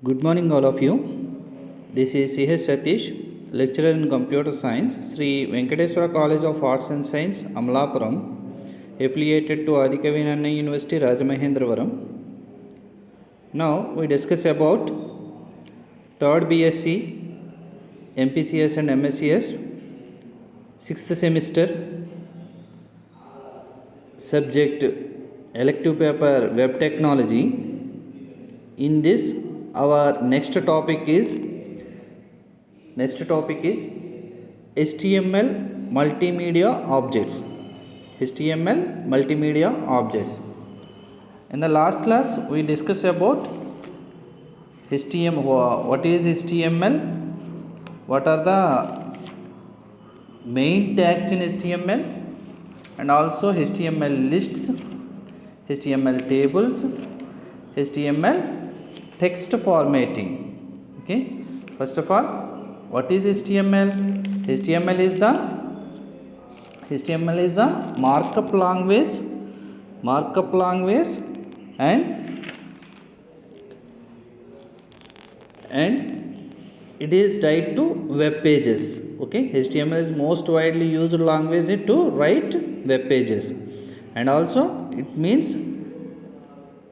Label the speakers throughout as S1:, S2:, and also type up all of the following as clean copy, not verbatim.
S1: Good morning, all of you. This is C.H. Satish, lecturer in computer science, Sri Venkateswara College of Arts and Science, Amalapuram, affiliated to Adikavi Nanna University, Rajamahendravaram. Now we discuss about 3rd BSc, MPCS and MSCS, 6th semester, subject elective paper Web Technology. In this, our next topic is HTML multimedia objects. HTML multimedia objects. In the last class, we discussed about HTML. What is HTML? What are the main tags in HTML? And also HTML lists, HTML tables, HTML text formatting. Okay, first of all, what is HTML? HTML is the markup language and it is tied to web pages. Okay, HTML is most widely used language to write web pages, and also it means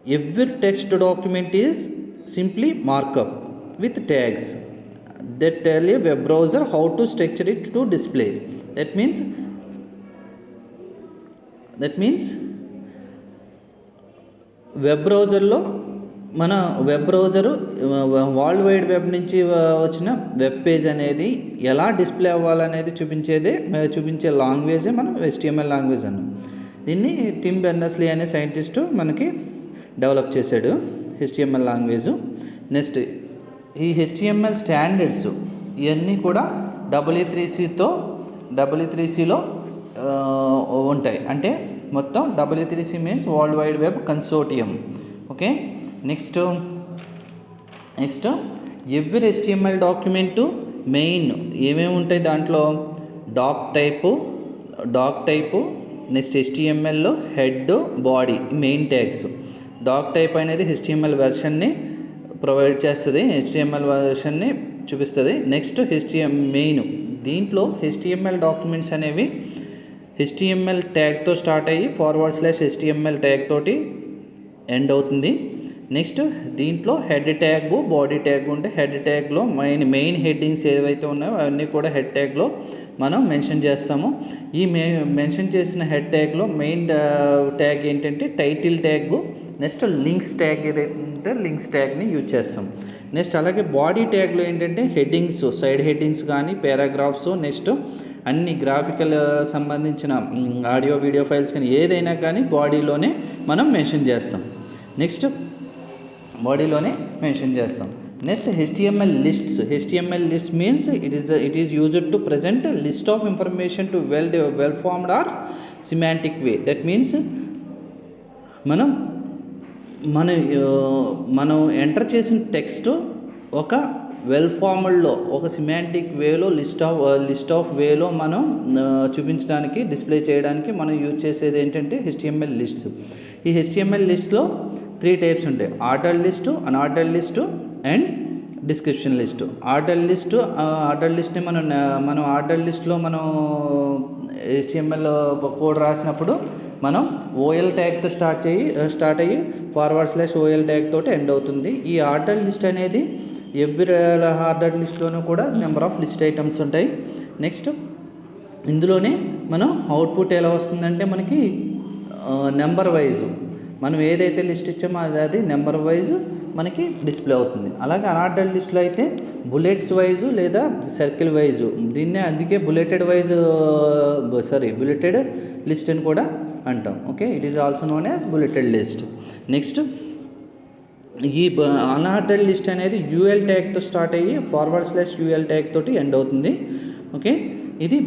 S1: every text document is simply markup with tags that tell a web browser how to structure it to display. That means web బ్రౌజర్లో మన web browser world wide web నుంచి వచ్చిన web page అనేది ఎలా display అవ్వాలనేది చూపించే లాంగ్వేజే మనం HTML language అన్నాం. దీన్ని టిమ్ బెర్నర్స్-లీ అనే సైంటిస్టు మనకి డెవలప్ చేశాడు HTML లాంగ్వేజ్. నెక్స్ట్ ఈ HTML స్టాండర్డ్స్ ఇవన్నీ కూడా W3Cలో ఉంటాయి. అంటే మొత్తం W3C means world wide web consortium. Okay, next every HTML document main ఏమేమి ఉంటాయి దాంట్లో డాక్ టైపు నెక్స్ట్ HTMLలో head body main tags. Doc type అనేది HTML వెర్షన్ని ప్రొవైడ్ చేస్తుంది, HTML వెర్షన్ని చూపిస్తుంది. నెక్స్ట్ మెయిన్ దీంట్లో HTML డాక్యుమెంట్స్ అనేవి HTML ట్యాగ్తో స్టార్ట్ అయ్యి /HTML ట్యాగ్ తోటి ఎండ్ అవుతుంది. నెక్స్ట్ దీంట్లో హెడ్ ట్యాగ్ బాడీ ట్యాగ్ ఉంటే హెడ్ ట్యాగ్లో మెయిన్ హెడ్డింగ్స్ ఏవైతే ఉన్నాయో అవన్నీ కూడా హెడ్ ట్యాగ్లో మనం మెన్షన్ చేస్తాము. ఈ మెన్షన్ చేసిన హెడ్ ట్యాగ్లో మెయిన్ ట్యాగ్ ఏంటంటే title tag. Next links tag ఏదైతే లింక్స్ ట్యాగ్ని యూజ్ చేస్తాం. నెక్స్ట్ అలాగే బాడీ ట్యాగ్లో ఏంటంటే హెడ్డింగ్స్, సైడ్ హెడ్డింగ్స్ కానీ పారాగ్రాఫ్స్, నెక్స్ట్ అన్ని గ్రాఫికల్ సంబంధించిన ఆడియో వీడియో ఫైల్స్ కానీ ఏదైనా కానీ బాడీలోనే మనం మెన్షన్ చేస్తాం. Next next HTML lists means it is used to present a list of information to well formed or semantic way. That means మనం enter చేసిన టెక్స్ట్ ఒక వెల్ ఫార్మ్డ్లో ఒక సిమాంటిక్ వేలో లిస్ట్ ఆఫ్ వేలో మనం చూపించడానికి డిస్ప్లే చేయడానికి మనం యూజ్ చేసేది ఏంటంటే HTML లిస్ట్స్. ఈ HTML లిస్ట్లో 3 టైప్స్ ఉంటాయి: ordered list, unordered list and description list. Ordered లిస్ట్ని మనం ఆర్డర్డ్ లిస్ట్లో మనం HTML కోడ్ రాసినప్పుడు మనం OL ట్యాగ్తో స్టార్ట్ అయ్యి /OL ట్యాగ్ తోటి ఎండ్ అవుతుంది. ఈ ఆర్డర్డ్ లిస్ట్ అనేది ఎవ్రీ ఆర్డర్డ్ లిస్ట్లోనూ కూడా నెంబర్ ఆఫ్ లిస్ట్ ఐటమ్స్ ఉంటాయి. నెక్స్ట్ ఇందులోనే మనం అవుట్పుట్ ఎలా వస్తుందంటే మనకి నెంబర్ వైజ్ మనం ఏదైతే లిస్ట్ ఇచ్చామో అది నెంబర్ వైజ్ మనకి డిస్ప్లే అవుతుంది. అలాగే అన్ఆర్డర్డ్ లిస్ట్లో అయితే బుల్లెట్స్ వైజు లేదా సర్కిల్ వైజు, దీన్నే అందుకే బుల్లెటెడ్ లిస్ట్ అని కూడా అంటాం. Okay, it is also known as bulleted list. Next ఈ అన్ఆర్డర్డ్ లిస్ట్ అనేది UL ట్యాగ్తో స్టార్ట్ అయ్యి /UL ట్యాగ్ తోటి ఎండ్ అవుతుంది. ఓకే, ఇది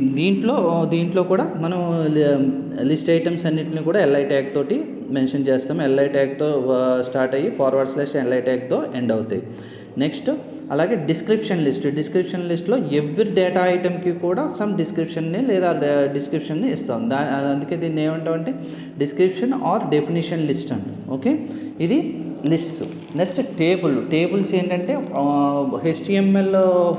S1: దీంట్లో కూడా మనం లిస్ట్ ఐటమ్స్ అన్నింటిని కూడా LI ట్యాగ్ తోటి మెన్షన్ చేస్తాం. LI ట్యాగ్తో స్టార్ట్ అయ్యి /LI ట్యాగ్తో ఎండ్ అవుతాయి. నెక్స్ట్ అలాగే డిస్క్రిప్షన్ లిస్ట్లో ఎవ్రీ డేటా ఐటమ్కి కూడా సమ్ డిస్క్రిప్షన్ని ఇస్తాం. అందుకే దీన్ని ఏమంటామంటే డిస్క్రిప్షన్ ఆర్ డెఫినిషన్ లిస్ట్ అంట. ఓకే, ఇది లిస్ట్స్. నెక్స్ట్ టేబుల్స్ ఏంటంటే HTML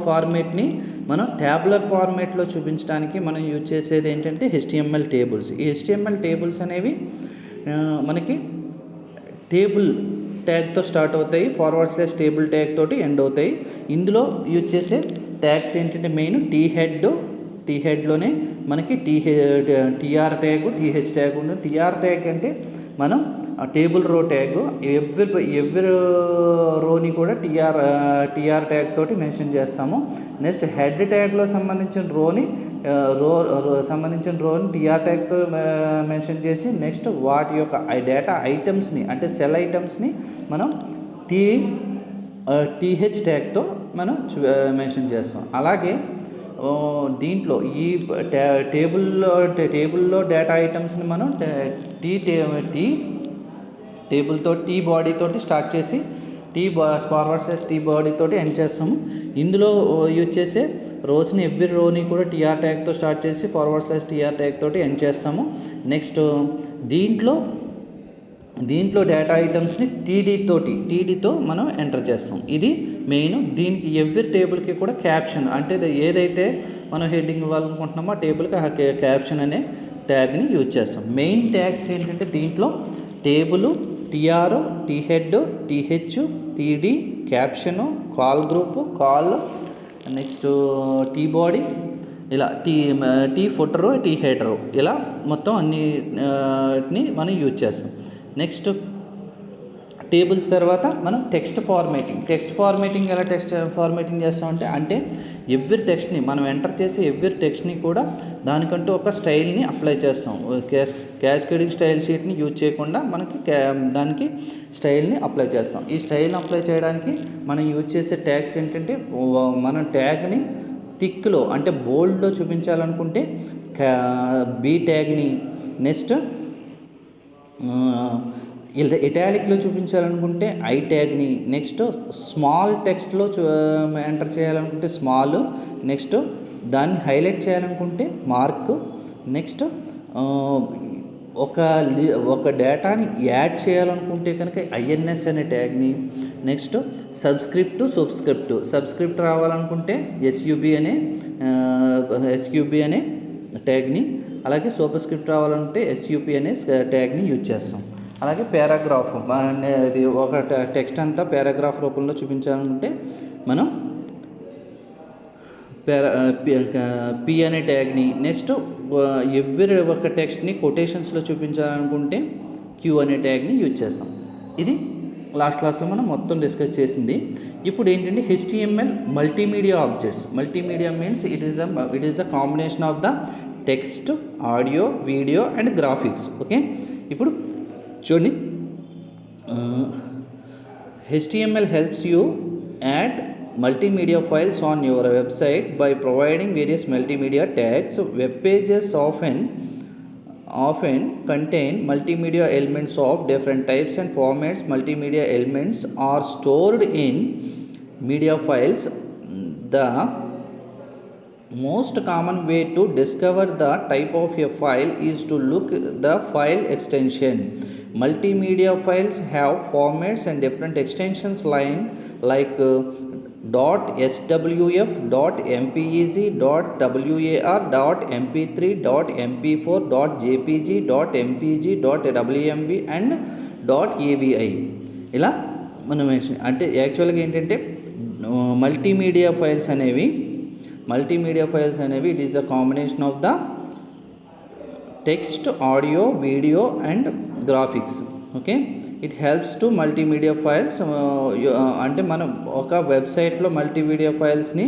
S1: ఫార్మేట్ని మనం ట్యాబులర్ ఫార్మేట్లో చూపించడానికి మనం యూజ్ చేసేది ఏంటంటే HTML టేబుల్స్. ఈ HTML టేబుల్స్ అనేవి మనకి టేబుల్ ట్యాగ్తో స్టార్ట్ అవుతాయి, / టేబుల్ ట్యాగ్ తోటి ఎండ్ అవుతాయి. ఇందులో యూజ్ చేసే ట్యాగ్స్ ఏంటంటే మెయిన్ టీ హెడ్లోనే మనకి TR ట్యాగ్, TH ట్యాగ్ ఉంటుంది. TR ట్యాగ్ అంటే మనం టేబుల్ రో ట్యాగ్, ఎవ్రీ రోని కూడా TR ట్యాగ్ తోటి మెన్షన్ చేస్తాము. నెక్స్ట్ హెడ్ ట్యాగ్లో సంబంధించిన రోని TR ట్యాగ్తో మెన్షన్ చేసి నెక్స్ట్ వాటి యొక్క డేటా ఐటమ్స్ని అంటే సెల్ ఐటమ్స్ని మనం TH ట్యాగ్తో మనం మెన్షన్ చేస్తాం. అలాగే దీంట్లో ఈ టేబుల్లో డేటా ఐటమ్స్ని మనం టేబుల్తో T బాడీ తోటి స్టార్ట్ చేసి /T బాడీ తోటి ఎండ్ చేస్తాము. ఇందులో యూజ్ చేసే రోస్ని ఎవ్రీ రోని కూడా TR ట్యాగ్తో స్టార్ట్ చేసి / TR ట్యాగ్ తోటి ఎండ్ చేస్తాము. నెక్స్ట్ దీంట్లో డేటా ఐటమ్స్ని TDతో మనం ఎంటర్ చేస్తాం. ఇది మెయిన్. దీనికి ఎవ్రీ టేబుల్కి కూడా క్యాప్షన్ అంటే ఏదైతే మనం హెడ్డింగ్ ఇవ్వాలనుకుంటున్నామో ఆ టేబుల్కి క్యాప్షన్ అనే ట్యాగ్ని యూజ్ చేస్తాం. మెయిన్ ట్యాగ్స్ ఏంటంటే దీంట్లో table, TR, THead, TH, TD, caption, call group, call, next T body, ఇలా T ఫుటరు, T హెడరు, ఇలా మొత్తం అన్నిటిని మనం యూజ్ చేస్తాం. నెక్స్ట్ టేబుల్స్ తర్వాత మనం టెక్స్ట్ ఫార్మేటింగ్ ఎలా ఫార్మేటింగ్ చేస్తామంటే అంటే ఎవ్రీ టెక్స్ట్ని మనం ఎంటర్ చేసే ఎవ్రీ టెక్స్ట్ని కూడా దానికంటూ ఒక స్టైల్ని అప్లై చేస్తాం. క్యాస్కేడింగ్ స్టైల్ షీట్ని యూజ్ చేయకుండా మనకి దానికి స్టైల్ని అప్లై చేస్తాం. ఈ స్టైల్ని అప్లై చేయడానికి మనం యూజ్ చేసే ట్యాగ్స్ ఏంటంటే మనం ట్యాగ్ని థిక్లో అంటే బోల్డ్లో చూపించాలనుకుంటే B ట్యాగ్ని, నెక్స్ట్ ఇటాలిక్లో చూపించాలనుకుంటే I ట్యాగ్ని, నెక్స్ట్ స్మాల్ టెక్స్ట్లో ఎంటర్ చేయాలనుకుంటే స్మాల్, నెక్స్ట్ దాన్ని హైలైట్ చేయాలనుకుంటే మార్క్, నెక్స్ట్ ఒక డేటాని యాడ్ చేయాలనుకుంటే కనుక INS అనే ట్యాగ్ని, నెక్స్ట్ సబ్స్క్రిప్ట్ రావాలనుకుంటే SUB అనే ట్యాగ్ని, అలాగే సూపర్ స్క్రిప్ట్ రావాలంటే SUP అనే ట్యాగ్ని యూజ్ చేస్తాం. అలాగే పారాగ్రాఫ్ ఇది ఒక టెక్స్ట్ అంతా పారాగ్రాఫ్ రూపంలో చూపించాలనుకుంటే మనం P అనే ట్యాగ్ని, నెక్స్ట్ ఎవ్రీ ఒక టెక్స్ట్ని కొటేషన్స్లో చూపించాలనుకుంటే Q అనే ట్యాగ్ని యూజ్ చేస్తాం. ఇది లాస్ట్ క్లాస్లో మనం మొత్తం డిస్కస్ చేసింది. ఇప్పుడు ఏంటంటే HTML multimedia objects. Multimedia means it is the combination of the text, audio, video and graphics. Okay, ఇప్పుడు చూడండి, HTML helps you add multimedia files on your website by providing various multimedia tags. Web pages often contain multimedia elements of different types and formats. Multimedia elements are stored in media files. The most common way to discover the type of a file is to look the file extension. Multimedia files have formats and different extensions like .swf, .mpeg, .war, .mp3, .mp4, .jpg, .mpg, .wmv and .avi. ఇలా మనం అంటే యాక్చువల్గా ఏంటంటే multimedia files అనేవి it is the combination of the text, audio, video and graphics. Okay, it helps to multimedia files. అంటే మనం ఒక వెబ్సైట్లో మల్టీమీడియా ఫైల్స్ని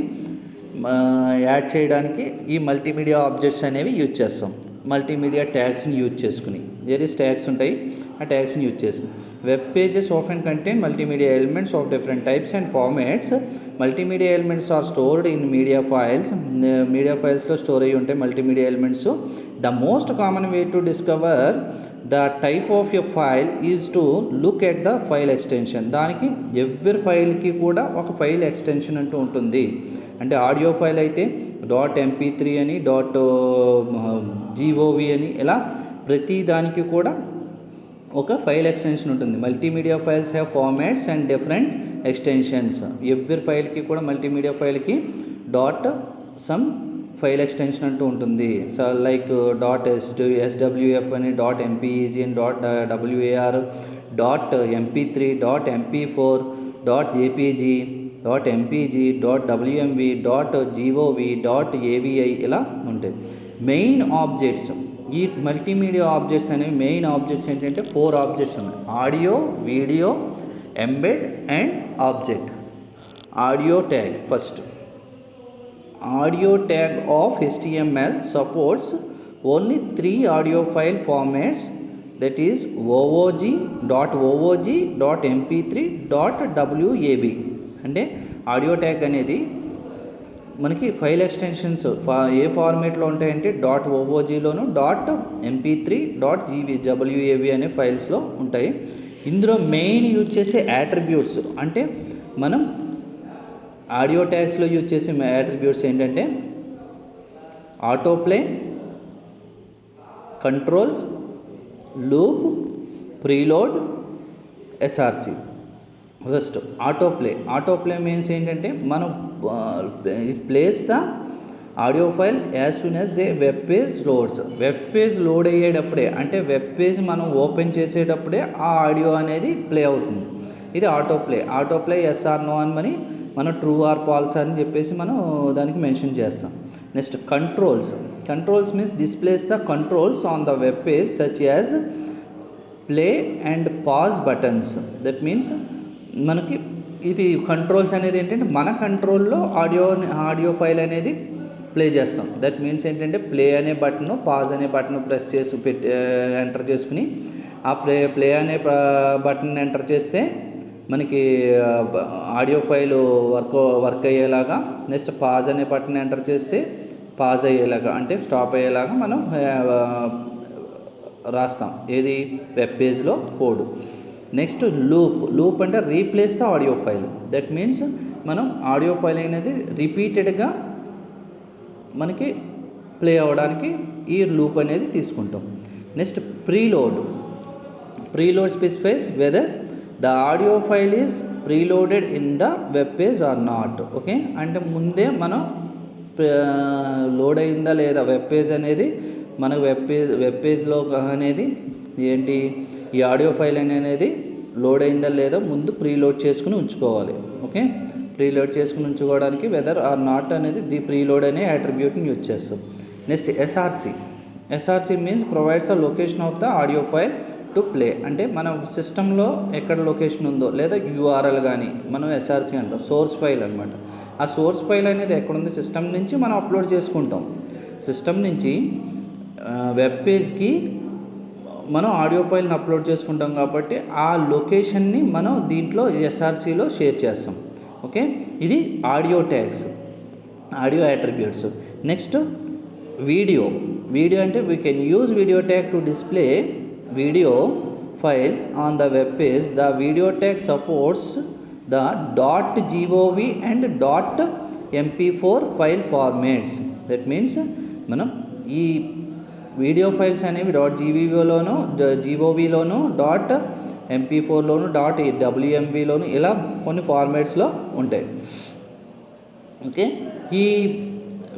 S1: యాడ్ చేయడానికి ఈ మల్టీమీడియా ఆబ్జెక్ట్స్ అనేవి యూజ్ చేస్తాం. మల్టీమీడియా ట్యాగ్స్ని యూజ్ చేసుకుని వేరియస్ ట్యాగ్స్ ఉంటాయి, ఆ ట్యాగ్స్ని యూజ్ చేసి. Web pages often contain multimedia elements of different types and formats. Multimedia elements are stored in media files. Media ఫైల్స్లో స్టోర్ అయ్యి ఉంటాయి multimedia elements. The most common way to discover the type of a file is to look at the file extension. దానికి every ఫైల్కి కూడా ఒక file extension అంటూ ఉంటుంది. అంటే ఆడియో ఫైల్ అయితే .mp3 అని, .gov అని, ఇలా ప్రతి దానికి కూడా ఒక ఫైల్ ఎక్స్టెన్షన్ ఉంటుంది. Multimedia files have formats and different extensions. Every ఫైల్కి కూడా మల్టీమీడియా ఫైల్కి డాట్ సమ్ ఫైల్ ఎక్స్టెన్షన్ అంటూ ఉంటుంది. సో లైక్ డాట్ SWF అని, డాట్ MPEG అని, dot WAR, dot MP3, dot MP4, dot JPG, dot MPG, dot WMV, dot GOV, dot AVI ఇలా ఉంటాయి. Main objects, ఈ మల్టీమీడియా ఆబ్జెక్ట్స్ అనేవి main objects ఏంటంటే 4 objects ఉన్నాయి. Audio, video, embed and object. Audio tag first. Audio tag of HTML supports only 3 audio file formats, that is OOG, .OOG, .MP3, .WAV. అంటే audio tag అనేది మనకి file extensions ఏ ఫార్మేట్లో ఉంటాయంటే .OOGలోను, .MP3, .WAV అనే ఫైల్స్లో ఉంటాయి. ఇందులో main use చేసే attributes అంటే మనం ఆడియో ట్యాగ్స్లో యూజ్ చేసే యాట్రిబ్యూట్స్ ఏంటంటే autoplay, controls, loop, preload, SRC. First autoplay means ఏంటంటే మనం plays the audio files as soon as they web page loads. Web page load అయ్యేటప్పుడే, అంటే వెబ్ పేజ్ మనం ఓపెన్ చేసేటప్పుడే ఆ ఆడియో అనేది ప్లే అవుతుంది. ఇది ఆటోప్లే yes or no అని మనం ట్రూ ఆర్ ఫాల్స్ అని చెప్పేసి మనం దానికి మెన్షన్ చేస్తాం. Next controls means displays the controls on the web page such as play and pause buttons. That means మనకి ఇది కంట్రోల్స్ అనేది ఏంటంటే మన కంట్రోల్లో ఆడియో ఫైల్ అనేది ప్లే చేస్తాం. దట్ మీన్స్ ఏంటంటే ప్లే అనే బటన్, పాజ్ అనే బటన్ ప్రెస్ చేసి ఎంటర్ చేసుకుని ఆ ప్లే అనే బటన్ ఎంటర్ చేస్తే మనకి ఆడియో ఫైల్ వర్క్ అయ్యేలాగా, నెక్స్ట్ పాజ్ అనే బటన్ ఎంటర్ చేస్తే పాజ్ అయ్యేలాగా అంటే స్టాప్ అయ్యేలాగా మనం రాస్తాం ఏది వెబ్ పేజ్లో కోడ్. నెక్స్ట్ లూప్ అంటే replace the audio file. That means మనం ఆడియో ఫైల్ అనేది రిపీటెడ్గా మనకి ప్లే అవ్వడానికి ఈ లూప్ అనేది తీసుకుంటాం. Next preload specifies whether the audio file is preloaded in the web page or not. Okay, అంటే ముందే మనం లోడ్ అయిందా లేదా వెబ్ పేజ్ అనేది మన వెబ్ పేజ్లో అనేది ఏంటి ఈ ఆడియో ఫైల్ అనేది లోడ్ అయిందా లేదా ముందు ప్రీలోడ్ చేసుకుని ఉంచుకోవాలి. ఓకే, ప్రీలోడ్ చేసుకుని ఉంచుకోవడానికి వెదర్ ఆర్ నాట్ అనేది ది ప్రీలోడ్ అనే అట్రిబ్యూట్ని యూజ్ చేస్తాం. Next SRC means provides the location of the audio file to play. అంటే మన సిస్టంలో ఎక్కడ లొకేషన్ ఉందో లేదా URL కానీ మనం SRC అంటాం. సోర్స్ ఫైల్ అనమాట. ఆ సోర్స్ ఫైల్ అనేది ఎక్కడుంది సిస్టమ్ నుంచి మనం అప్లోడ్ చేసుకుంటాం. సిస్టమ్ నుంచి వెబ్ పేజ్కి మనం ఆడియో ఫైల్ని అప్లోడ్ చేసుకుంటాం కాబట్టి ఆ లొకేషన్ని మనం దీంట్లో SRCలో షేర్ చేస్తాం. ఓకే, ఇది audio tags, audio attributes. Next video అంటే we can use video tag to display video file on the web page. The video tag supports the .gov and .mp4 file formats. That means మనం ఈ video files అనేవి .gvలోను, GOVలోను, .mp4లోను, .wmvలోను ఇలా కొన్ని ఫార్మాట్స్లో ఉంటాయి. Okay, ఈ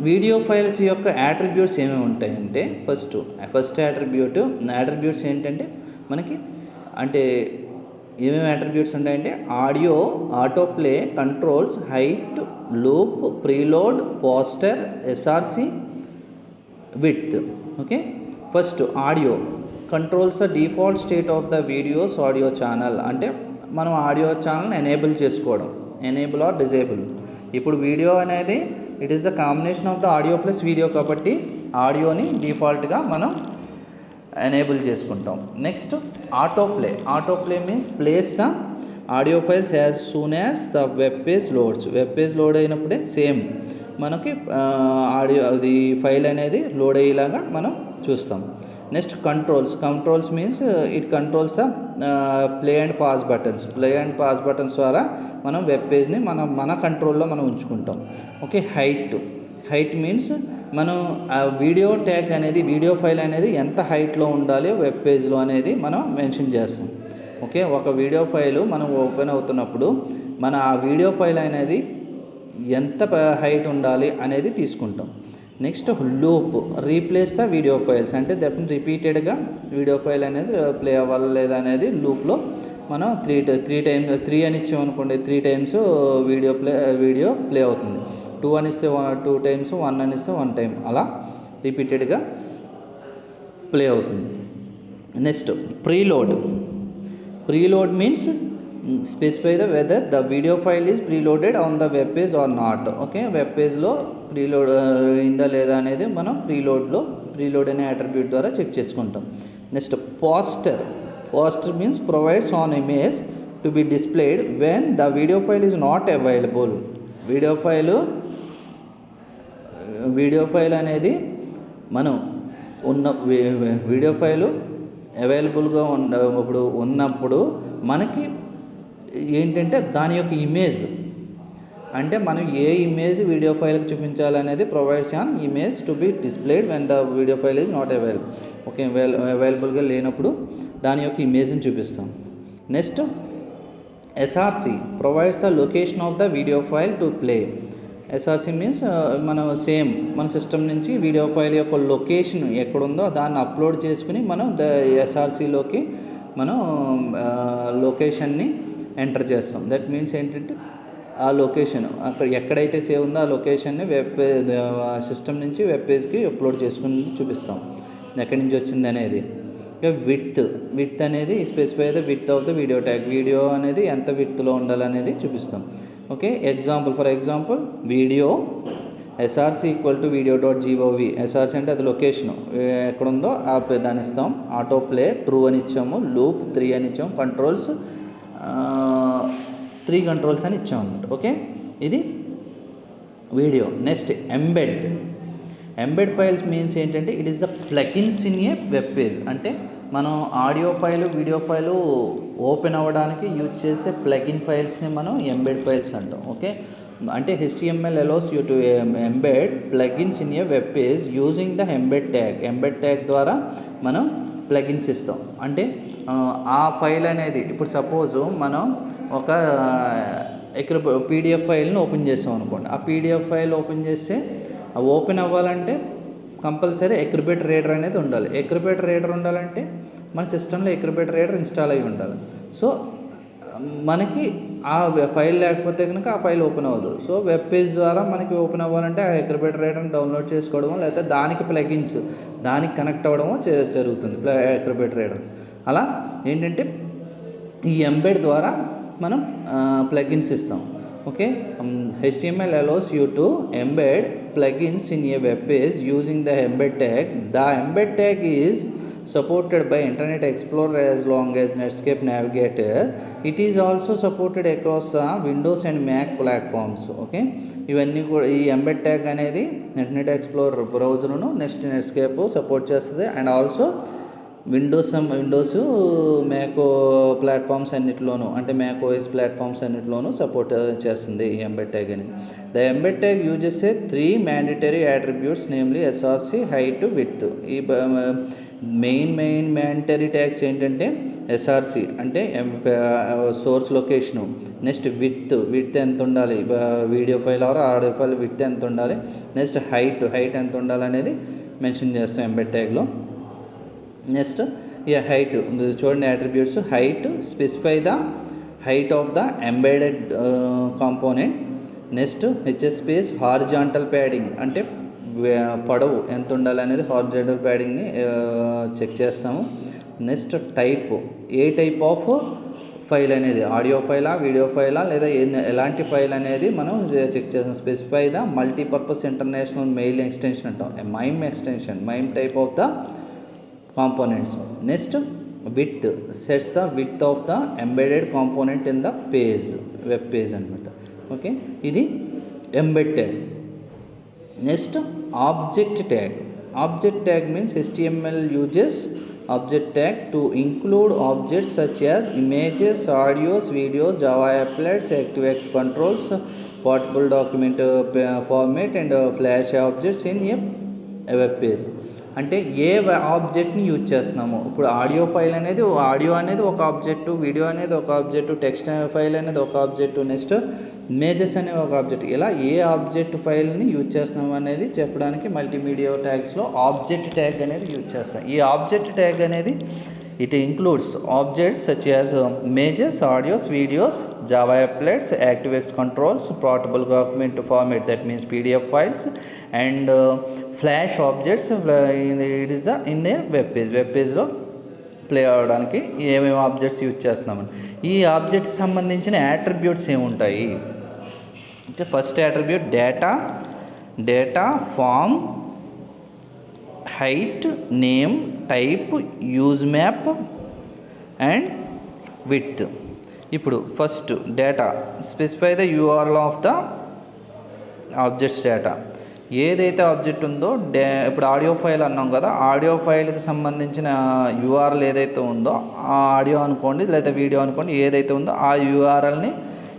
S1: video files యొక్క attributes ఏమేమి ఉంటాయంటే ఫస్ట్ యాట్రిబ్యూట్స్ ఏంటంటే మనకి అంటే ఏమేమి యాట్రిబ్యూట్స్ ఉంటాయంటే audio, autoplay, controls, height, loop, preload, poster, SRC, width. Okay, first audio controls the default state of the videos audio channel. అంటే మనం ఆడియో ఛానల్ని ఎనేబుల్ చేసుకోవడం, ఎనేబుల్ ఆర్ డిజేబుల్. ఇప్పుడు వీడియో అనేది it is the combination of the audio plus video కాబట్టి ఆడియోని డిఫాల్ట్గా మనం ఎనేబుల్ చేసుకుంటాం. Next autoplay means plays the audio files as soon as the web page loads. Web page load అయినప్పుడే same మనకి audio అది ఫైల్ అనేది లోడ్ అయ్యేలాగా మనం చూస్తాం. Next controls means it controls the play and pause buttons ద్వారా మనం web పేజ్ని మన కంట్రోల్లో మనం ఉంచుకుంటాం. ఓకే, హైట్ మీన్స్ మనం ఆ వీడియో ట్యాగ్ అనేది వీడియో ఫైల్ అనేది ఎంత హైట్లో ఉండాలి వెబ్ పేజ్లో అనేది మనం మెన్షన్ చేస్తాం. ఓకే, ఒక వీడియో ఫైలు మనం ఓపెన్ అవుతున్నప్పుడు మన ఆ వీడియో ఫైల్ అనేది ఎంత హైట్ ఉండాలి అనేది తీసుకుంటాం. Next loop replace the video files, అంటే దట్ రిపీటెడ్గా వీడియో ఫైల్ అనేది ప్లే అవ్వాలి లేదా అనేది లూప్లో మనం త్రీ టైమ్స్ 3 అని ఇచ్చామనుకోండి, 3 టైమ్స్ వీడియో ప్లే అవుతుంది. 2 అని ఇస్తే 2 టైమ్స్, 1 అని ఇస్తే 1 టైం, అలా రిపీటెడ్గా ప్లే అవుతుంది. Next preload means specify the whether the video file is preloaded on the web page or not. Okay, web పేజ్లో ప్రీలోడ్ అయిందా లేదా అనేది మనం ప్రీలోడ్ అనే అట్రిబ్యూట్ ద్వారా చెక్ చేసుకుంటాం. Next poster means provides an image to be displayed when the video file is not available. Video file అనేది మనం వీడియో ఫైలు అవైలబుల్గా ఉన్నప్పుడు మనకి ఏంటంటే దాని యొక్క ఇమేజ్, అంటే మనం ఏ ఇమేజ్ వీడియో ఫైల్కి చూపించాలనేది provides an image to be displayed when the video file is not available. Okay, అవైలబుల్గా లేనప్పుడు దాని యొక్క ఇమేజ్ని చూపిస్తాం. Next SRC provides the location of the video file to play. SRC means మనం మన సిస్టమ్ నుంచి వీడియో ఫైల్ యొక్క లొకేషన్ ఎక్కడుందో దాన్ని అప్లోడ్ చేసుకుని మనం ఎస్ఆర్సిలోకి మనం లొకేషన్ని ఎంటర్ చేస్తాం. దట్ మీన్స్ ఏంటంటే ఆ లొకేషన్ అక్కడ ఎక్కడైతే సేవ్ ఉందో ఆ లొకేషన్ని సిస్టమ్ నుంచి వెబ్ పేజ్కి అప్లోడ్ చేసుకుని చూపిస్తాం ఎక్కడి నుంచి వచ్చింది అనేది. ఇక విత్ అనేది specify the with of the video tag, video అనేది ఎంత విత్లో ఉండాలనేది చూపిస్తాం. Okay, for example video SRC equal to video.gov. SRC అంటే అది లొకేషను ఎక్కడుందో దాన్ని ఇస్తాం. ఆటో ప్లే ట్రూ అని ఇచ్చాము, లూప్ 3 అని ఇచ్చాము, కంట్రోల్స్ 3 కంట్రోల్స్ అని ఇచ్చాము అన్నమాట. ఓకే, ఇది video. Next embed files means ఏంటంటే it is the plugins in a web page. అంటే మనం audio file video file open అవ్వడానికి యూజ్ చేసే ప్లగిన్ ఫైల్స్ని మనం ఎంబెడ్ ఫైల్స్ అంటాం. ఓకే, అంటే HTML allows you to embed plugins in a web page using the embed tag ద్వారా మనం plugins ఇస్తాం. అంటే ఆ ఫైల్ అనేది ఇప్పుడు సపోజ్ మనం ఒక PDF ఫైల్ని ఓపెన్ చేస్తాం అనుకోండి. ఆ PDF ఫైల్ ఓపెన్ చేస్తే ఓపెన్ అవ్వాలంటే కంపల్సరీ ఎక్రిబేట్ రీడర్ అనేది ఉండాలి. ఎక్రిబేట్ రీడర్ ఉండాలంటే మన సిస్టంలో ఎక్రిబేట్ రీడర్ ఇన్స్టాల్ అయ్యి ఉండాలి. సో మనకి ఆ ఫైల్ లేకపోతే కనుక ఆ ఫైల్ ఓపెన్ అవ్వదు. సో వెబ్ పేజ్ ద్వారా మనకి ఓపెన్ అవ్వాలంటే ఆ ఎక్రిబేట్ రైడర్ని డౌన్లోడ్ చేసుకోవడమో లేకపోతే దానికి ప్లగిన్స్ దానికి కనెక్ట్ అవ్వడమో జరుగుతుంది ఎక్రిబేట్ రైడర్. అలా ఏంటంటే ఈ ఎంబెడ్ ద్వారా మనం ప్లగిన్స్ ఇస్తాం. Okay, HTML allows you to embed plugins in a web page using the embed tag. The embed tag is supported by Internet Explorer as long as Netscape Navigator. It is also supported across the Windows and Mac platforms. Okay, ఇవన్నీ కూడా ఈ embed tag అనేది internet explorer బ్రౌజర్ను Netscape support చేస్తుంది. And also Windows Mac platforms అన్నిటిలోనూ, అంటే Mac OS platforms అన్నిటిలోనూ support చేస్తుంది ఈ ఎంబెడ్ ట్యాగ్ అని. The embed tag uses 3 mandatory attributes, namely SRC, height, width. ఈ మెయిన్ మ్యాండేటరీ ట్యాగ్స్ ఏంటంటే ఎస్ఆర్సి అంటే సోర్స్ లొకేషను, నెక్స్ట్ విడ్త్ ఎంత ఉండాలి, video file or audio file width ఎంత ఉండాలి, నెక్స్ట్ హైట్ ఎంత ఉండాలి అనేది మెన్షన్ చేస్తాం ఎంబెడ్ ట్యాగ్లో. నెక్స్ట్ హైట్ చూడండి, attributes height specify the height of the embedded component. Next space horizontal padding అంటే పొడవు ఎంత ఉండాలి అనేది హారిజాంటల్ ప్యాడింగ్ని చెక్ చేస్తాము. Next type, a type of file అనేది ఆడియో ఫైలా వీడియో ఫైలా లేదా ఎలాంటి ఫైల్ అనేది మనం చెక్ చేస్తాం. Specify the multipurpose international mail extension అంటాం, mime extension, mime type of the components. Next width sets the width of the embedded component in the page, web page anamata. Okay, idi embed tag. Next object tag means HTML uses object tag to include objects such as images, audios, videos, Java applets, ActiveX controls, portable document format and flash objects in a web page. అంటే ఏ ఆబ్జెక్ట్ని use చేస్తున్నాము. ఇప్పుడు audio file అనేది audio అనేది ఒక object, video అనేది ఒక object, text file అనేది ఒక ఆబ్జెక్టు, నెక్స్ట్ ఇమేజెస్ అనే ఒక ఆబ్జెక్ట్, ఇలా ఏ ఆబ్జెక్ట్ ఫైల్ని యూజ్ చేస్తున్నాం అనేది చెప్పడానికి మల్టీమీడియా ట్యాగ్స్లో ఆబ్జెక్ట్ ట్యాగ్ అనేది యూజ్ చేస్తాం. ఈ ఆబ్జెక్ట్ ట్యాగ్ అనేది it includes objects such as images, audios, videos, Java applets, ActiveX controls, portable document format, that means PDF files, and flash objects. It is in a web page లో play అవ్వడానికి ఏమేమి objects use చేస్తున్నామని. ఈ objects సంబంధించిన attributes ఏముంటాయి అంటే first attribute data form, height, name, type, use map and width. ఇప్పుడు first data, specify the URL of the objects data. ఏదైతే ఆబ్జెక్ట్ ఉందో ఇప్పుడు ఆడియో ఫైల్ అన్నాం కదా, ఆడియో ఫైల్కి సంబంధించిన URL ఏదైతే ఉందో, ఆ ఆడియో అనుకోండి లేదా వీడియో అనుకోండి, ఏదైతే ఉందో ఆ URLని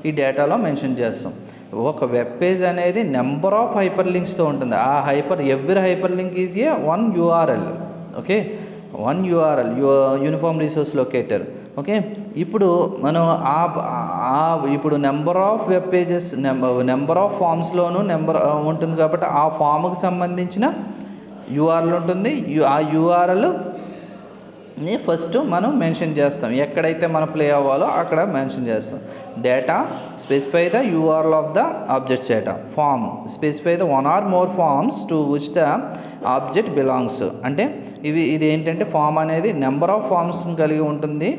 S1: ఈ డేటాలో మెన్షన్ చేస్తాం. ఒక వెబ్ పేజ్ అనేది నెంబర్ ఆఫ్ హైపర్ లింక్స్తో ఉంటుంది. ఆ every hyper link is a one URL. Okay, one URL, uniform resource locator. Okay, ఇప్పుడు మనం ఇప్పుడు number of web pages, number of ఫామ్స్లోనూ నెంబర్ ఉంటుంది కాబట్టి ఆ ఫామ్కి సంబంధించిన URL ఉంటుంది. ఆ URL ఫస్ట్ మనం మెన్షన్ చేస్తాం, ఎక్కడైతే మనం ప్లే అవ్వాలో అక్కడ మెన్షన్ చేస్తాం. Data, specify the URL of the objects data. Form, specify the one or more forms to which the object belongs. అంటే ఇది ఏంటంటే ఫామ్ అనేది నెంబర్ ఆఫ్ ఫామ్స్ని కలిగి ఉంటుంది.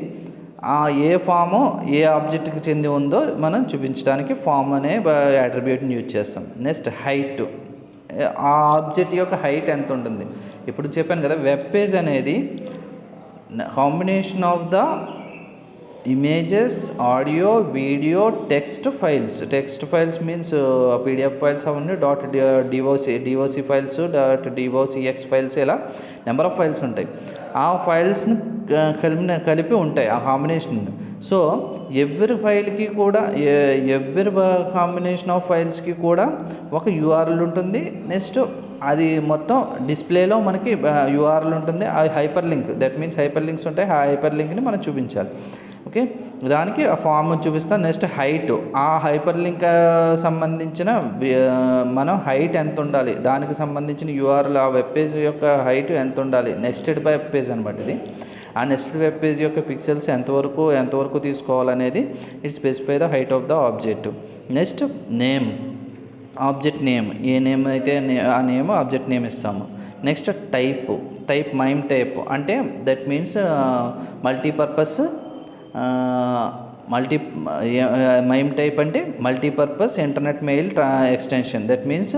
S1: ఏ ఫాము ఏ ఆబ్జెక్ట్కి చెంది ఉందో మనం చూపించడానికి ఫామ్ అనే యాట్రిబ్యూట్ని యూజ్ చేస్తాం. నెక్స్ట్ హైట్, ఆ ఆబ్జెక్ట్ యొక్క హైట్ ఎంత ఉంటుంది. ఇప్పుడు చెప్పాను కదా, వెబ్ పేజ్ అనేది combination of the images, audio, video, text files means PDF files అవన్నీ, .doc ఫైల్స్, .docx ఫైల్స్, ఇలా నెంబర్ ఆఫ్ ఫైల్స్ ఉంటాయి. ఆ ఫైల్స్ని కలిపి ఉంటాయి ఆ కాంబినేషన్. సో ఎవ్రీ ఫైల్కి కూడా ఎవ్రీ కాంబినేషన్ ఆఫ్ ఫైల్స్కి కూడా ఒక URL ఉంటుంది. నెక్స్ట్ అది మొత్తం డిస్ప్లేలో మనకి URL ఉంటుంది. ఆ hyper link, that means hyper links ఉంటాయి. ఆ హైపర్ లింక్ని మనం చూపించాలి. ఓకే, దానికి ఆ ఫామ్ చూపిస్తాం. నెక్స్ట్ హైట్, ఆ హైపర్ లింక్ సంబంధించిన మనం హైట్ ఎంత ఉండాలి, దానికి సంబంధించిన URL, ఆ వెబ్ పేజ్ యొక్క హైట్ ఎంత ఉండాలి. నెక్స్టెడ్ వెబ్ పేజ్ అనమాట ఇది. ఆ నెక్స్ట్ వెబ్ పేజ్ యొక్క పిక్సెల్స్ ఎంతవరకు తీసుకోవాలనేది it specify the height of the object. Next name, object name, a name అయితే ఆ నేమ్ ఆబ్జెక్ట్ నేమ్ ఇస్తాము. నెక్స్ట్ టైప్ మైమ్ టైప్ అంటే that means multipurpose, mime type అంటే multipurpose internet mail extension. That means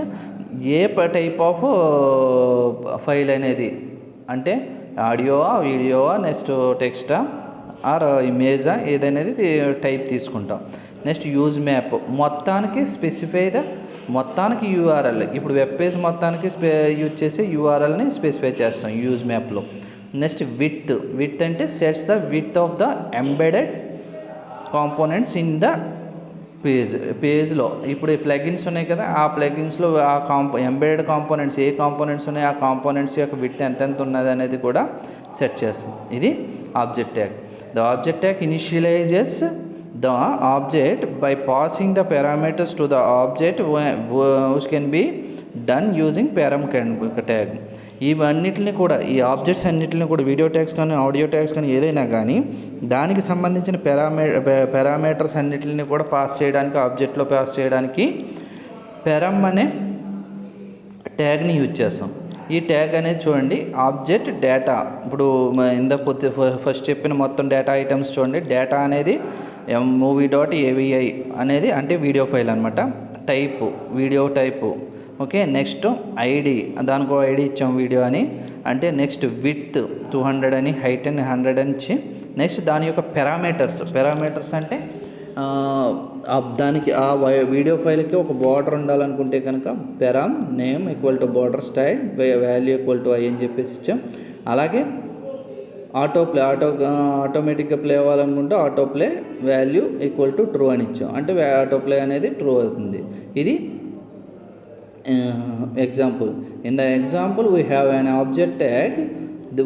S1: a type of file అనేది, అంటే ఆడియోవా, వీడియోవా, next టెక్స్టా ఆర్ ఇమేజా, ఏదనేది టైప్ తీసుకుంటాం. నెక్స్ట్ యూజ్ మ్యాప్, మొత్తానికి స్పెసిఫై ద మొత్తానికి URL. ఇప్పుడు వెబ్ పేజ్ మొత్తానికి యూజ్ చేసే URLని స్పెసిఫై చేస్తాం యూజ్ మ్యాప్లో. నెక్స్ట్ విత్ అంటే sets the with of the embedded components in the పేజ్లో. ఇప్పుడు ప్లగిన్స్ ఉన్నాయి కదా, ఆ ప్లగిన్స్లో ఆ ఎంబెడెడ్ కాంపోనెంట్స్ ఏ కాంపోనెంట్స్ ఉన్నాయి, ఆ కాంపోనెంట్స్ యొక్క విత్ ఎంత ఉన్నది అనేది కూడా సెట్ చేస్తాం. ఇది object tag. The object tag initializes the object by passing the parameters to the object which can be done using param tag. ఇవన్నిటిని కూడా, ఈ ఆబ్జెక్ట్స్ అన్నిటిని కూడా, వీడియో ట్యాగ్స్ కానీ ఆడియో ట్యాగ్స్ కానీ ఏదైనా కానీ దానికి సంబంధించిన పారామీటర్స్ అన్నిటిని కూడా ఆబ్జెక్ట్లో పాస్ చేయడానికి పెరమ్ అనే ట్యాగ్ని యూజ్ చేస్తాం. ఈ ట్యాగ్ అనేది చూడండి, ఆబ్జెక్ట్ డేటా. ఇప్పుడు ఫస్ట్ చెప్పిన మొత్తం డేటా ఐటమ్స్ చూడండి. డేటా అనేది movie.avi అనేది అంటే వీడియో ఫైల్ అనమాట. Type, video type. Okay, next ID, దానికో ID ఇచ్చాం వీడియో అని. అంటే నెక్స్ట్ విత్ 200 అని, హైట్ అని 100 అని ఇచ్చి, నెక్స్ట్ దాని యొక్క పారామీటర్స్ అంటే దానికి ఆ వీడియో ఫైల్కి ఒక బార్డర్ ఉండాలనుకుంటే కనుక param name equal to border style value equal to I అని చెప్పేసి ఇచ్చాం. అలాగే ఆటోమేటిక్గా ప్లే అవ్వాలనుకుంటే auto play value equal to true అని ఇచ్చాం, అంటే ఆటో ప్లే అనేది ట్రూ అవుతుంది. ఇది example. In the example we have an object tag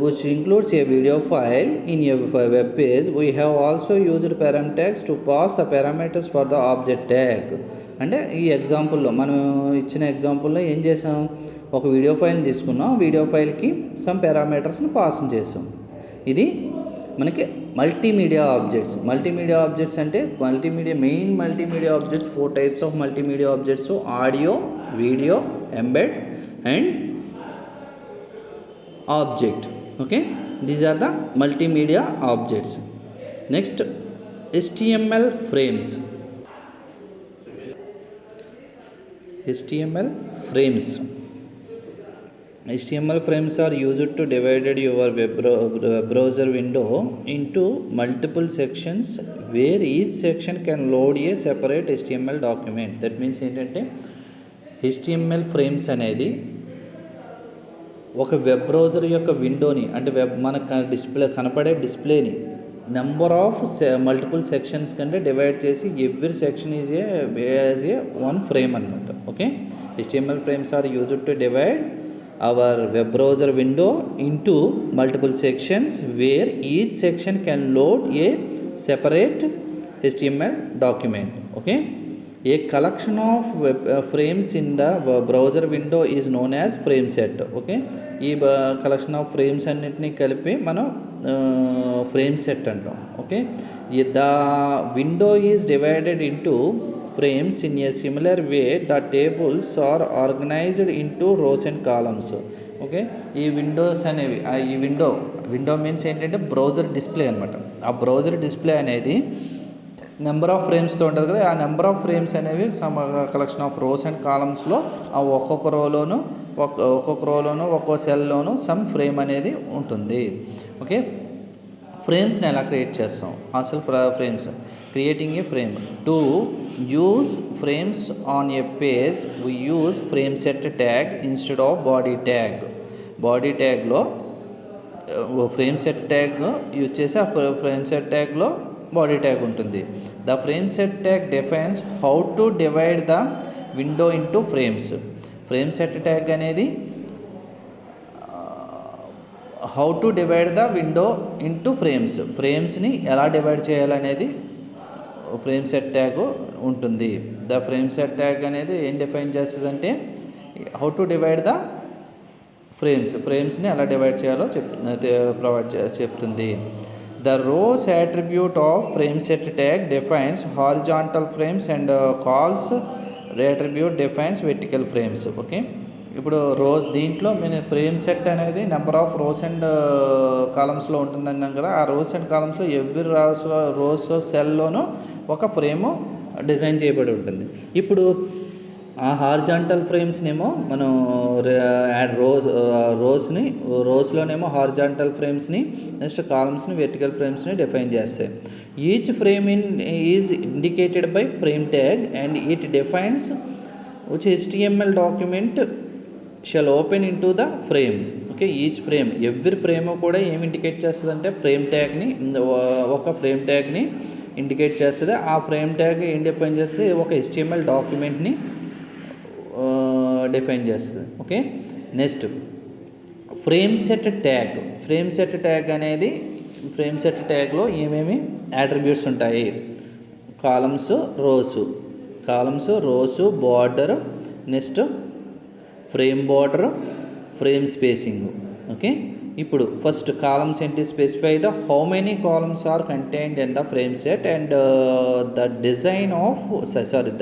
S1: which includes a video file in a web page. We have also used param tags to pass the parameters for the object tag. అంటే ఈ ఎగ్జాంపుల్లో మనం ఇచ్చిన ఎగ్జాంపుల్లో ఏం చేసాం, ఒక video ఫైల్ని తీసుకున్నాం, video ఫైల్కి సమ్ పారామీటర్స్ని పాస్ చేసాం. ఇది మనకి మల్టీమీడియా ఆబ్జెక్ట్స్. మల్టీమీడియా ఆబ్జెక్ట్స్ అంటే main multimedia objects 4 types of multimedia objects: audio, video, embed and object. Okay, these are the multimedia objects. Next HTML frames. HTML frames are used to divide your web browser window into multiple sections where each section can load a separate HTML document. That means ఏంటంటే HTML frames అనేది ఒక web browser యొక్క విండోని, అంటే మనకు కనపడే డిస్ప్లేని number of multiple sections కంటే divide చేసి every section is a one frame అనమాట. Okay, HTML frames are used to divide our web browser window into multiple sections where each section can load a separate HTML document. Okay, a collection of frames in the browser window is known as frame set. Okay, ఈ collection of frames అన్నిటినీ కలిపి మనం frame set అంటాం. Okay, the window is divided into frames in a similar way the tables are organized into rows and columns. Okay, ఈ Windows అనేవి ఈ window means ఏంటంటే browser display అనమాట. ఆ బ్రౌజర్ డిస్ప్లే అనేది నెంబర్ ఆఫ్ ఫ్రేమ్స్తో ఉంటుంది కదా, ఆ నెంబర్ ఆఫ్ ఫ్రేమ్స్ అనేవి కలెక్షన్ ఆఫ్ రోస్ అండ్ కాలమ్స్లో ఒక్కొక్క రోలోను ఒక్కో సెల్లోనూ సమ్ ఫ్రేమ్ అనేది ఉంటుంది. ఓకే, ఫ్రేమ్స్ని ఎలా క్రియేట్ చేస్తాం? అసలు frames creating a frame. To use frames on a page we use frame set tag instead of body tag. Body ట్యాగ్లో frame set tag use చేసి ఆ ఫ్రేమ్ సెట్ ట్యాగ్లో బాడీ ట్యాగ్ ఉంటుంది. The frame set tag defines how to divide the window into frames. Frame set tag అనేది how to divide the window into ఫ్రేమ్స్ని ఎలా divide చేయాలనేది frame set tag ఉంటుంది. The frame set tag అనేది ఏం define చేస్తుందంటే how to divide the ఫ్రేమ్స్ని ఎలా divide చేయాలో చెప్తుంది. The rose attribute of frame set tag defines horizontal frames and calls attribute defines vertical frames. Okay, ఇప్పుడు దీంట్లో నేను ఫ్రేమ్ సెట్ అనేది నెంబర్ ఆఫ్ రోస్ అండ్ కాలమ్స్లో ఉంటుందన్నాం కదా, ఆ రోస్ అండ్ కాలమ్స్లో ఎవ్రీ రోస్ సెల్లోనూ ఒక ఫ్రేము డిజైన్ చేయబడి ఉంటుంది. ఇప్పుడు ఆ హారిజాంటల్ ఫ్రేమ్స్నేమో మనం రోస్లోనేమో హారిజాంటల్ ఫ్రేమ్స్ని, నెక్స్ట్ కాలమ్స్ని వెర్టికల్ ఫ్రేమ్స్ని డిఫైన్ చేస్తాయి. Each frame is indicated by frame tag and it defines which HTML document shall open into the frame. Okay, each frame every frame కూడా ఏమి ఇండికేట్ చేస్తుంది అంటే ఒక ఫ్రేమ్ ట్యాగ్ని ఇండికేట్ చేస్తుంది. ఆ ఫ్రేమ్ ట్యాగ్ ఏం డిఫైన్ చేస్తుంది? ఒక HTML డాక్యుమెంట్ని డిఫైన్ చేస్తుంది. Okay, next frame set tag అనేది ఫ్రేమ్ సెట్ ట్యాగ్లో ఏమేమి అట్రిబ్యూట్స్ ఉంటాయి? Columns, rows, border, next frame border, frame spacing. Okay, ఇప్పుడు ఫస్ట్ కాలమ్స్ ఏంటి? Specify the how many columns are contained in the frame set and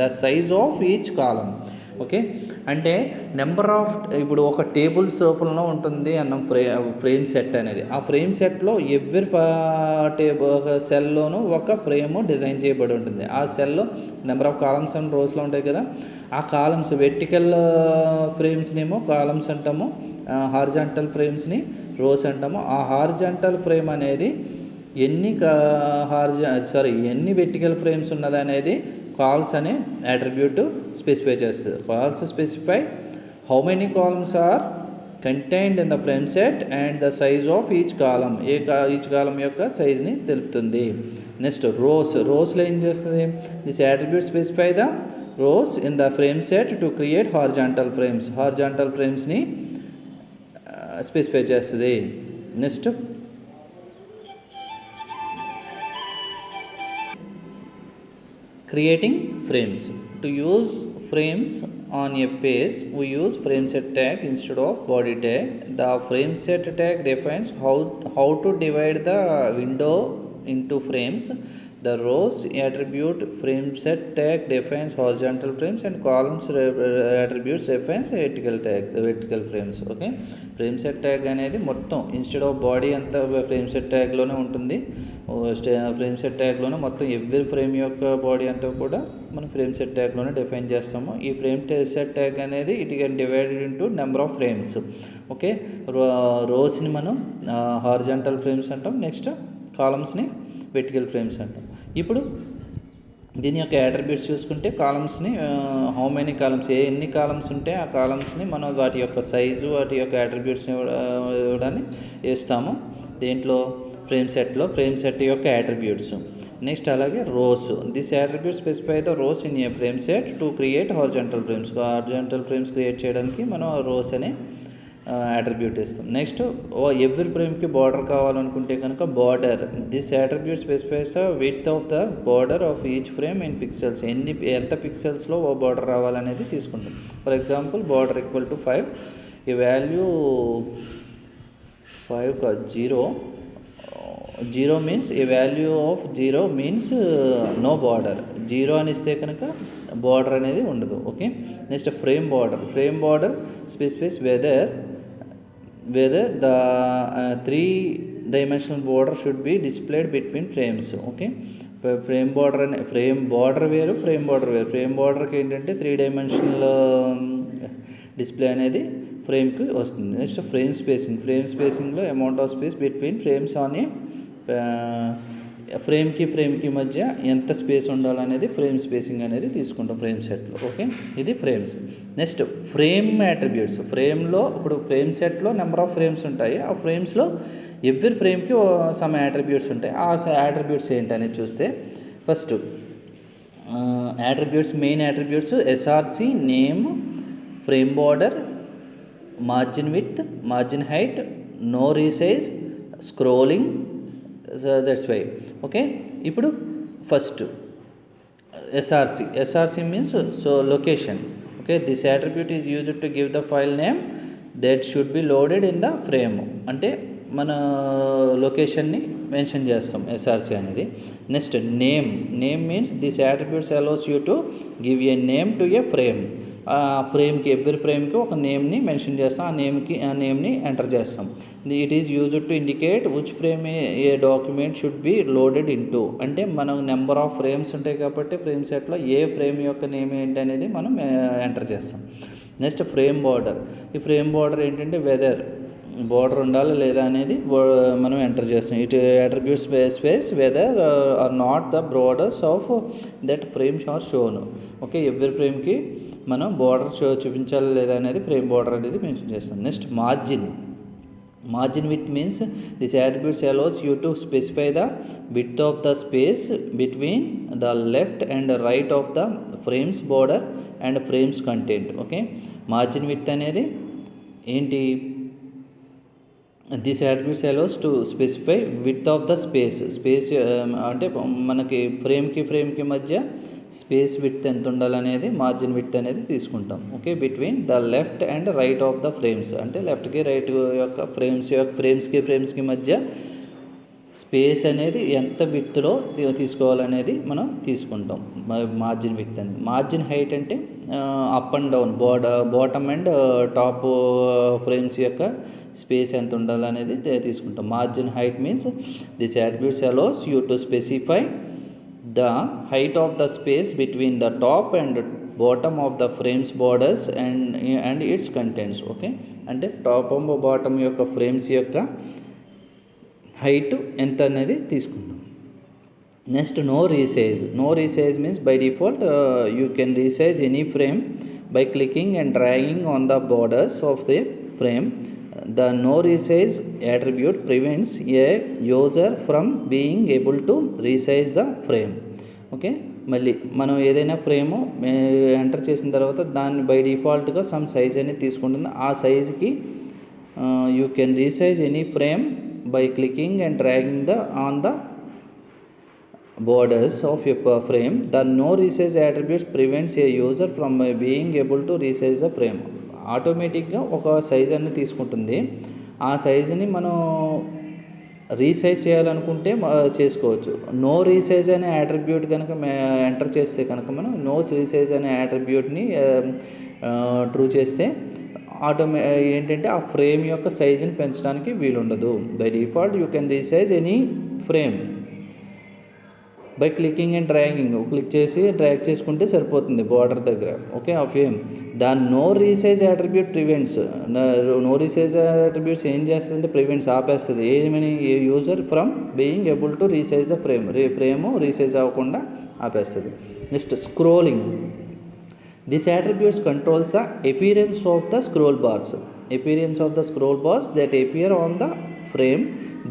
S1: the size of each column. Okay, అంటే number of, ఇప్పుడు ఒక table రూపంలో ఉంటుంది అన్న frame set అనేది. ఆ ఫ్రేమ్ సెట్లో ఎవ్రీ సెల్లోనూ ఒక ఫ్రేమ్ డిజైన్ చేయబడి ఉంటుంది. ఆ సెల్లో నెంబర్ ఆఫ్ కాలమ్స్ అండ్ రోస్లో ఉంటాయి కదా, ఆ కాలమ్స్ వెర్టికల్ ఫ్రేమ్స్నేమో కాలమ్స్ అంటాము, హారిజాంటల్ ఫ్రేమ్స్ని రోస్ అంటాము. ఆ హారిజాంటల్ ఫ్రేమ్ అనేది ఎన్ని వెర్టికల్ ఫ్రేమ్స్ ఉన్నది అనేది కాల్స్ అనే అట్రిబ్యూట్ స్పెసిఫై చేస్తుంది. Cols specify how many columns are contained in the frame set and the size of each column, each column యొక్క సైజ్ని తెలుపుతుంది. నెక్స్ట్ రోస్లో ఏం చేస్తుంది, this attribute specify the rows in the frame set to create horizontal ఫ్రేమ్స్ని specify చేస్తుంది. Next creating frames. To use frames on a page, we use frame set tag instead of body tag. The frame set tag defines how to divide the window into frames. The rows attribute frame set tag defines horizontal frames and columns attributes defines vertical frames. Okay, frame set tag అనేది మొత్తం instead of body అంతా frame set ట్యాగ్లోనే ఉంటుంది. Frame set ట్యాగ్లోనే మొత్తం every frame యొక్క body అంతా కూడా మనం frame set ట్యాగ్లోనే define చేస్తాము. ఈ ఫ్రేమ్ సెట్ ట్యాగ్ అనేది it can divided into number of frames. Okay, రోస్ని మనం హారిజాంటల్ ఫ్రేమ్స్ అంటాం, నెక్స్ట్ కాలమ్స్ని వెర్టికల్ ఫ్రేమ్స్ అంటాం. ఇప్పుడు దీని యొక్క అట్రిబ్యూట్స్ చూసుకుంటే కాలమ్స్ని హౌ మెనీ కాలమ్స్, ఎన్ని కాలమ్స్ ఉంటే ఆ కాలమ్స్ని మనం వాటి యొక్క సైజు వాటి యొక్క అట్రిబ్యూట్స్ని ఇవ్వడాన్ని వేస్తాము దేంట్లో, ఫ్రేమ్ సెట్ యొక్క అట్రిబ్యూట్స్. నెక్స్ట్ అలాగే rows, this attribute specify the rows in a frame set to create horizontal frames create చేయడానికి మనం రోస్ అనే అట్రిబ్యూట్ ఇస్తాం. నెక్స్ట్ ఎవ్రీ ఫ్రేమ్కి బార్డర్ కావాలనుకుంటే కనుక border, this attribute specifies the width of the border of each frame in pixels, ఎంత పిక్సెల్స్లో ఓ border రావాలనేది తీసుకుంటాం. For example border equal to 5, ఈ వాల్యూ 5 కాదు 0 means a value of 0 means no border, 0 అని ఇస్తే కనుక బార్డర్ అనేది ఉండదు. Okay, next frame border specifies whether the 3-dimensional border should be displayed between frames. Okay, frame border వేరు. Frame బార్డర్కి ఏంటంటే 3-dimensional డిస్ప్లే అనేది ఫ్రేమ్కి వస్తుంది. నెక్స్ట్ ఫ్రేమ్ స్పేసింగ్లో amount of space between frames on a ఫ్రేమ్కి మధ్య ఎంత స్పేస్ ఉండాలనేది ఫ్రేమ్ స్పేసింగ్ అనేది తీసుకుంటాం ఫ్రేమ్ సెట్లో. ఓకే, ఇది ఫ్రేమ్స్. నెక్స్ట్ ఫ్రేమ్ అట్రిబ్యూట్స్, ఫ్రేమ్లో ఇప్పుడు ఫ్రేమ్ సెట్లో నెంబర్ ఆఫ్ ఫ్రేమ్స్ ఉంటాయి. ఆ ఫ్రేమ్స్లో ఎవ్రీ ఫ్రేమ్కి సమ్ అట్రిబ్యూట్స్ ఉంటాయి. ఆ అట్రిబ్యూట్స్ ఏంటనేది చూస్తే first main attributes SRC, name, frame border, margin width, margin height, no resize, scrolling, that's why. Okay, ఇప్పుడు first SRC means location. Okay, this attribute is used to give the file name that should be loaded in the frame, అంటే మన లొకేషన్ని mention చేస్తాం SRC అనేది. Next name means this attributes allows you to give A name to a frame. Every ఫ్రేమ్కి ఒక నేమ్ని mention చేస్తాం, ఆ నేమ్ని ఎంటర్ చేస్తాం. It is used to indicate which frame a document should be loaded into, అంటే మనం నెంబర్ ఆఫ్ ఫ్రేమ్స్ ఉంటాయి కాబట్టి ఫ్రేమ్ సెట్లో ఏ ఫ్రేమ్ యొక్క నేమ్ ఏంటి అనేది మనం ఎంటర్ చేస్తాం. నెక్స్ట్ ఫ్రేమ్ బార్డర్, ఈ ఫ్రేమ్ బార్డర్ ఏంటంటే వెదర్ బార్డర్ ఉండాలి లేదా అనేది మనం ఎంటర్ చేస్తాం. It attribute space whether or not the borders of that frames are shown. Okay, every ఫ్రేమ్కి మనం బార్డర్ చూపించాలి లేదా అనేది ఫ్రేమ్ బార్డర్ అనేది మెన్షన్ చేస్తాం. Next margin width means this attributes allows you to specify the width of the space between the left and right of the frames border and frames content. Okay, margin width అనేది ఏంటి, this attributes allows to specify width of the space అంటే మనకి ఫ్రేమ్కి మధ్య space width ఎంత ఉండాలనేది margin width అనేది తీసుకుంటాం. Okay, between the left and right of the frames, అంటే లెఫ్ట్కి రైట్ యొక్క ఫ్రేమ్స్కి మధ్య స్పేస్ అనేది ఎంత విడ్త్లో తీసుకోవాలనేది మనం తీసుకుంటాం మార్జిన్ విడ్త్ అనేది. మార్జిన్ హైట్ అంటే up and down bottom and top frames యొక్క స్పేస్ ఎంత ఉండాలనేది తీసుకుంటాం. Margin height means this attributes allows you to specify the height of the space between the top and bottom of the frames borders and its contents. Okay, అంటే top and bottom యొక్క frames యొక్క height ఎంత అనేది తీసుకుంటాం. Next no resize means by default you can resize any frame by clicking and dragging on the borders of the frame. The no resize attribute prevents a user from being able to resize the frame. Okay, మళ్ళీ మనం ఏదైనా frame enter చేసిన తర్వాత దాన్ని by డిఫాల్ట్గా some size అనేది తీసుకుంటుంది. ఆ సైజ్కి you can resize any frame by clicking and dragging on the borders of a frame. The no resize attributes prevents a user from being able to resize the frame. ఆటోమేటిక్గా ఒక size అన్ని తీసుకుంటుంది. ఆ సైజుని మనం రీసైజ్ చేయాలనుకుంటే చేసుకోవచ్చు. No resize అనే యాట్రిబ్యూట్ కనుక ఎంటర్ చేస్తే కనుక మనం నో రీసైజ్ అనే యాట్రిబ్యూట్ని ట్రూ చేస్తే ఏంటంటే ఆ ఫ్రేమ్ యొక్క సైజుని పెంచడానికి వీలుండదు. By default you can resize any frame by clicking and dragging. Click చేసి డ్రాగ్ చేసుకుంటే సరిపోతుంది బార్డర్ దగ్గర. ఓకే, ఆ ఫ్రేమ్ దాని no resize attribute prevents. No resize attributes ఏం చేస్తుందంటే ప్రివెంట్స్, ఆపేస్తుంది ఏమని user from being able to resize the frame. Frame resize అవ్వకుండా ఆపేస్తుంది. Next scrolling. This attributes controls the appearance of the scroll bars. Appearance of the scroll bars that appear on the frame.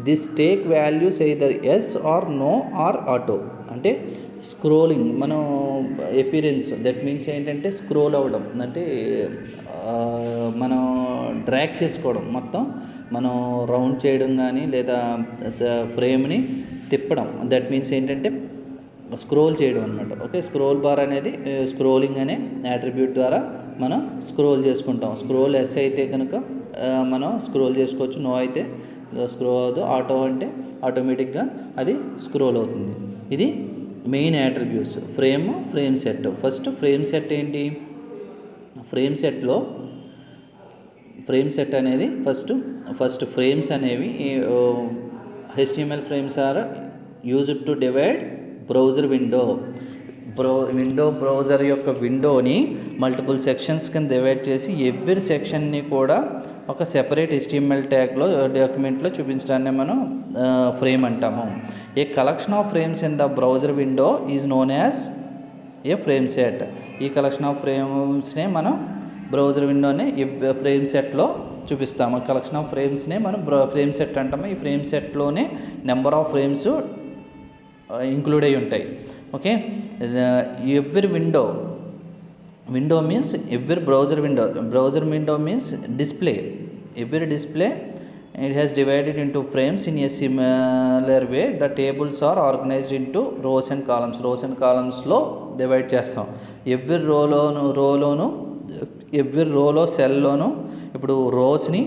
S1: This take values either yes or no or auto. అంటే scrolling మనం appearance that means ఏంటంటే scroll అవ్వడం అంటే మనం drag చేసుకోవడం, మొత్తం మనం round చేయడం కానీ లేదా ఫ్రేమ్ని తిప్పడం. దట్ మీన్స్ ఏంటంటే స్క్రోల్ చేయడం అనమాట. ఓకే, స్క్రోల్ బార్ అనేది స్క్రోలింగ్ అనే యాట్రిబ్యూట్ ద్వారా మనం స్క్రోల్ చేసుకుంటాం. స్క్రోల్ ఎస్ అయితే కనుక మనం స్క్రోల్ చేసుకోవచ్చు, నో అయితే స్క్రోల్ అవ్వదు, ఆటో అంటే ఆటోమేటిక్గా అది స్క్రోల్ అవుతుంది. ఇది main attributes frame set. First frame set ఏంటి? ఫ్రేమ్ సెట్ అనేది ఫస్ట్ ఫ్రేమ్స్ అనేవి HTML frames are used to divide browser browser యొక్క విండోని మల్టిపుల్ సెక్షన్స్ కింద డివైడ్ చేసి ఎవ్రీ సెక్షన్ని కూడా ఒక సెపరేట్ HTML ట్యాగ్లో డాక్యుమెంట్లో చూపించడాన్ని మనం ఫ్రేమ్ అంటాము. A collection of frames in the browser window is known as a frame set. ఈ కలెక్షన్ ఆఫ్ ఫ్రేమ్స్నే మనం బ్రౌజర్ విండోనే ఫ్రేమ్ సెట్లో చూపిస్తాము. కలెక్షన్ ఆఫ్ ఫ్రేమ్స్నే మనం ఫ్రేమ్ సెట్ అంటాము. ఈ ఫ్రేమ్ సెట్లోనే నెంబర్ ఆఫ్ ఫ్రేమ్స్ ఇంక్లూడ్ అయి ఉంటాయి. Okay, every window means every browser window means display. Every display, it has divided into frames in a similar way. The tables are organized into rows and columns లో divide చేస్తాం. Every రోలో సెల్లోను ఇప్పుడు రోస్ని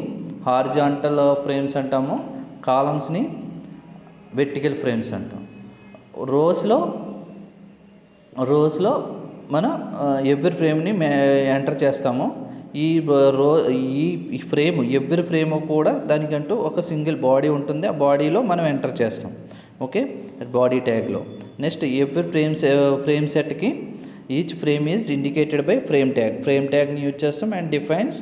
S1: horizontal frames అంటాము, కాలమ్స్ని vertical frames అంటాం. రోస్లో మనం every ఫ్రేమ్ని enter చేస్తాము. ఈ every frame కూడా దానికంటూ ఒక సింగిల్ బాడీ ఉంటుంది. ఆ బాడీలో మనం ఎంటర్ చేస్తాం. ఓకే, బాడీ ట్యాగ్లో. నెక్స్ట్ ఎవ్రీ ఫ్రేమ్ సెట్కి each frame is indicated by frame ట్యాగ్ని యూజ్ చేస్తాం and defines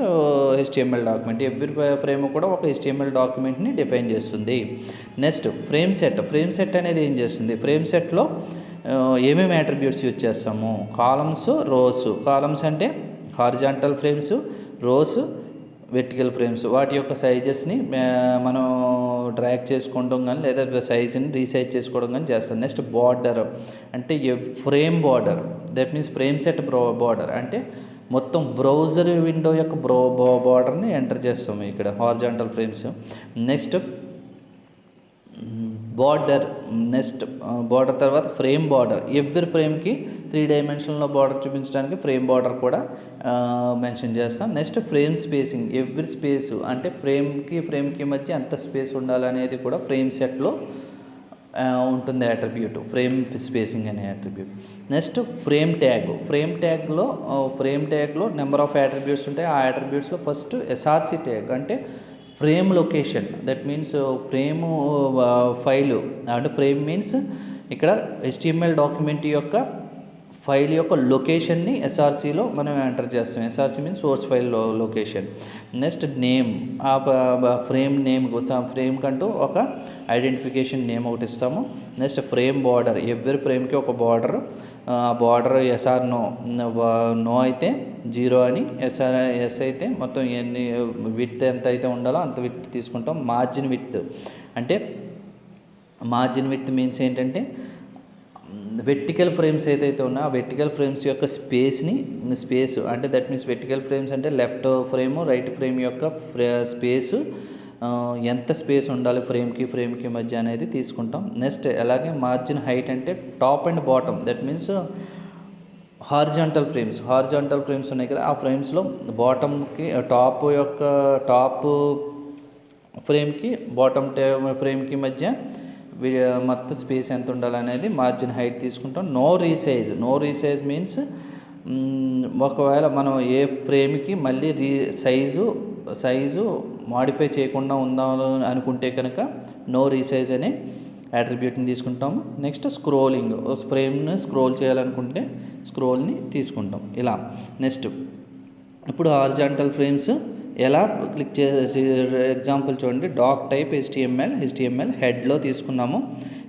S1: HTML document. Every frame కూడా ఒక HTML డాక్యుమెంట్ని డిఫైన్ చేస్తుంది. నెక్స్ట్ ఫ్రేమ్ సెట్ అనేది ఏం చేస్తుంది? ఫ్రేమ్ సెట్లో ఏమేమి యాట్రిబ్యూట్స్ యూజ్ చేస్తాము? కాలమ్స్ అంటే horizontal frames, rows vertical frames. వాటి యొక్క సైజెస్ని మనం డ్రాగ్ చేసుకోవడం కానీ లేదా సైజ్ని రీసైజ్ చేసుకోవడం కానీ చేస్తాం. నెక్స్ట్ బార్డర్ అంటే frame border, that means frame set border అంటే మొత్తం బ్రౌజర్ విండో యొక్క బార్డర్ని ఎంటర్ చేస్తాము ఇక్కడ హారిజాంటల్ ఫ్రేమ్స్. నెక్స్ట్ బార్డర్ తర్వాత ఫ్రేమ్ బార్డర్. ఎవ్రీ ఫ్రేమ్కి 3 డైమెన్షన్లో బార్డర్ చూపించడానికి ఫ్రేమ్ బార్డర్ కూడా మెన్షన్ చేస్తాం. Next frame spacing. Every space అంటే ఫ్రేమ్కి మధ్య ఎంత స్పేస్ ఉండాలనేది కూడా ఫ్రేమ్ సెట్లో ఉంటుంది యాట్రిబ్యూట్, ఫ్రేమ్ స్పేసింగ్ అనే యాట్రిబ్యూట్. నెక్స్ట్ ఫ్రేమ్ ట్యాగ్లో నెంబర్ ఆఫ్ యాట్రిబ్యూట్స్ ఉంటాయి. ఆ యాట్రిబ్యూట్స్లో ఫస్ట్ SRC ట్యాగ్ అంటే frame location. That means frame file అంటే ఫ్రేమ్ మీన్స్ ఇక్కడ HTML డాక్యుమెంట్ యొక్క ఫైల్ యొక్క లొకేషన్ని SRCలో మనం ఎంటర్ చేస్తాం. SRC means source file location. Next name, ఆ ఫ్రేమ్ ఫ్రేమ్ కంటూ ఒక ఐడెంటిఫికేషన్ నేమ్ ఒకటి ఇస్తాము. నెక్స్ట్ ఫ్రేమ్ బార్డర్, ఎవ్రీ ఫ్రేమ్కి ఒక బార్డర్ బార్డర్ ఎస్ఆర్ నో అయితే 0 అని, ఎస్ అయితే మొత్తం ఎన్ని విడ్త్ ఎంత అయితే ఉండాలో అంత విడ్త్ తీసుకుంటాం. మార్జిన్ విడ్త్ అంటే మార్జిన్ విడ్త్ మీన్స్ ఏంటంటే వెర్టికల్ ఫ్రేమ్స్ ఏదైతే ఉన్నాయో ఆ వెర్టికల్ ఫ్రేమ్స్ యొక్క స్పేస్ అంటే దట్ మీన్స్ వెర్టికల్ ఫ్రేమ్స్ అంటే లెఫ్ట్ ఫ్రేము రైట్ ఫ్రేమ్ యొక్క స్పేసు ఎంత స్పేస్ ఉండాలి ఫ్రేమ్కి మధ్య అనేది తీసుకుంటాం. నెక్స్ట్ అలాగే మార్జిన్ హైట్ అంటే top and bottom, that means horizontal frames ఉన్నాయి కదా, ఆ ఫ్రేమ్స్లో బాటమ్కి టాప్ ఫ్రేమ్కి బాటమ్ ఫ్రేమ్కి మధ్య మొత్తం స్పేస్ ఎంత ఉండాలనేది మార్జిన్ హైట్ తీసుకుంటాం. నో రీసైజ్ మీన్స్ ఒకవేళ మనం ఏ ఫ్రేమ్కి మళ్ళీ సైజు మాడిఫై చేయకుండా ఉందాం అనుకుంటే కనుక నో రీసైజ్ అనే అట్రిబ్యూట్ని తీసుకుంటాము. నెక్స్ట్ ఫ్రేమ్ని స్క్రోల్ చేయాలనుకుంటే స్క్రోల్ని తీసుకుంటాం ఇలా. నెక్స్ట్ ఇప్పుడు హారిజాంటల్ ఫ్రేమ్స్ ఎలా క్లిక్ ఎగ్జాంపుల్ చూడండి. డాక్ టైప్ HTML హెడ్లో తీసుకున్నాము.